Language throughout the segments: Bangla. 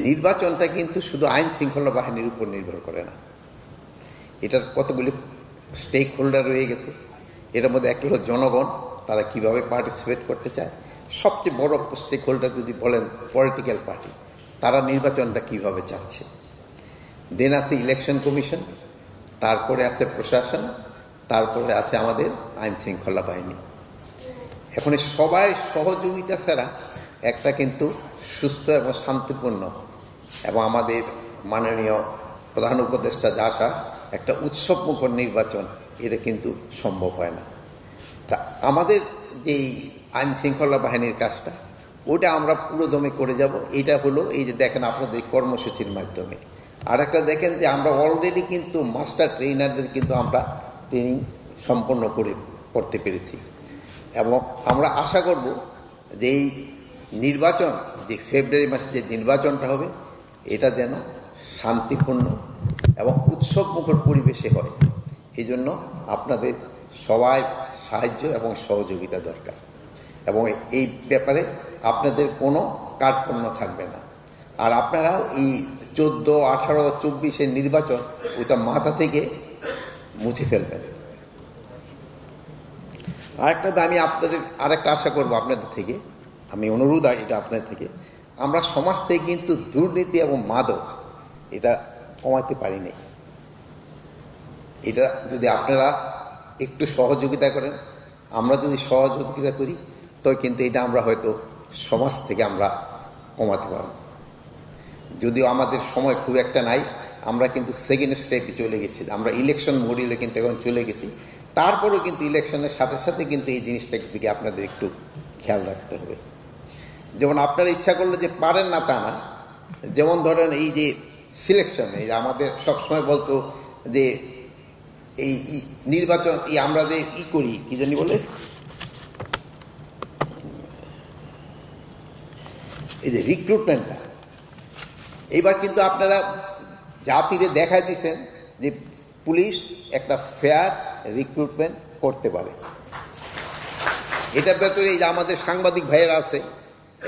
নির্বাচনটা কিন্তু শুধু আইন শৃঙ্খলা বাহিনীর উপর নির্ভর করে না, এটার কতগুলি স্টেক হোল্ডার রয়ে গেছে। এটার মধ্যে একটা হলো জনগণ, তারা কিভাবে পার্টিসিপেট করতে চায়। সবচেয়ে বড় স্টেক হোল্ডার যদি বলেন পলিটিক্যাল পার্টি, তারা নির্বাচনটা কিভাবে চাচ্ছে। দেন আছে ইলেকশন কমিশন, তারপরে আছে প্রশাসন, তারপরে আছে আমাদের আইন শৃঙ্খলা বাহিনী। এখন সবাই সহযোগিতা ছাড়া একটা কিন্তু সুস্থ এবং শান্তিপূর্ণ এবং আমাদের মাননীয় প্রধান উপদেষ্টা যা আসা একটা উৎসবমুখর নির্বাচন, এটা কিন্তু সম্ভব হয় না। তা আমাদের যেই আইন শৃঙ্খলা বাহিনীর কাজটা, ওটা আমরা পুরোদমে করে যাব। এটা হলো এই যে দেখেন আপনাদের কর্মসূচির মাধ্যমে। আর একটা দেখেন যে আমরা অলরেডি কিন্তু মাস্টার ট্রেনারদের কিন্তু আমরা ট্রেনিং সম্পন্ন করতে পেরেছি, এবং আমরা আশা করব যে এই নির্বাচন, যে ফেব্রুয়ারি মাসে যে নির্বাচনটা হবে, এটা যেন শান্তিপূর্ণ এবং উৎসবমুখর পরিবেশে হয়। এই জন্য আপনাদের সবাই সাহায্য এবং সহযোগিতা দরকার, এবং এই ব্যাপারে আপনাদের কোনো কার্পণ্য থাকবে না। আর আপনারা এই 14, 18, 24 নির্বাচন ওইটা মাথা থেকে মুছে ফেলবেন। আমি আপনাদের আরেকটা আশা করব আপনাদের থেকে, আমি অনুরোধ এটা আপনাদের থেকে, আমরা সমাজ থেকে কিন্তু দুর্নীতি এবং মাদক এটা কমাতে পারি নাই। এটা যদি আপনারা একটু সহযোগিতা করেন, আমরা যদি সহযোগিতা করি, তো কিন্তু এটা আমরা হয়তো সমাজ থেকে আমরা কমাতে পারব। যদিও আমাদের সময় খুব একটা নাই, আমরা কিন্তু সেকেন্ড স্টেপে চলে গেছি, আমরা ইলেকশন মডিউলে কিন্তু এখন চলে গেছি। তারপরেও কিন্তু ইলেকশনের সাথে সাথে কিন্তু এই জিনিসটার দিকে আপনাদের একটু খেয়াল রাখতে হবে। যেমন আপনারা ইচ্ছা করলে যে পারেন না তা না, যেমন ধরেন এই যে সিলেকশন, এই আমাদের সবসময় বলতো যে এই নির্বাচন আমরা যে করি, কি জানি বলে, এই যে রিক্রুটমেন্টটা, এইবার কিন্তু আপনারা জাতিরে দেখাই দিচ্ছেন যে পুলিশ একটা ফেয়ার রিক্রুটমেন্ট করতে পারে। এটার ভেতরে এই যে আমাদের সাংবাদিক ভাইয়েরা আছে,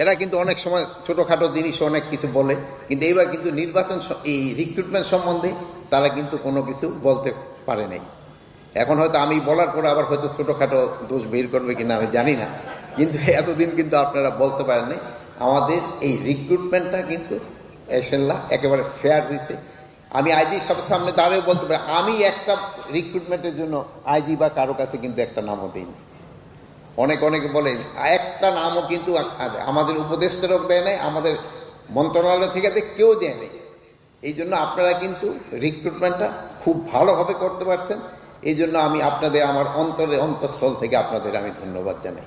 এরা কিন্তু অনেক সময় ছোটোখাটো জিনিস অনেক কিছু বলে, কিন্তু এইবার কিন্তু নির্বাচন এই রিক্রুটমেন্ট সম্বন্ধে তারা কিন্তু কোনো কিছু বলতে পারে নাই। এখন হয়তো আমি বলার পরে আবার হয়তো ছোটোখাটো দোষ বের করবে কিনা আমি জানি না, কিন্তু এতদিন কিন্তু আপনারা বলতে পারেন নাই। আমাদের এই রিক্রুটমেন্টটা কিন্তু একেবারে ফেয়ার হয়েছে। আমি আইজি সবার সামনে দাঁড়িয়ে বলতে পারি, আমি একটা রিক্রুটমেন্টের জন্য আইজি বা কারো কাছে কিন্তু একটা নামও দিইনি। অনেকে বলে একটা নামও কিন্তু আমাদের উপদেষ্টারও দেয় নাই, আমাদের মন্ত্রণালয় থেকে কেউ দেয় নাই। এই জন্য আপনারা কিন্তু রিক্রুটমেন্টটা খুব ভালোভাবে করতে পারছেন। এই জন্য আমি আপনাদের আমার অন্তরস্থল থেকে আপনাদের আমি ধন্যবাদ জানাই।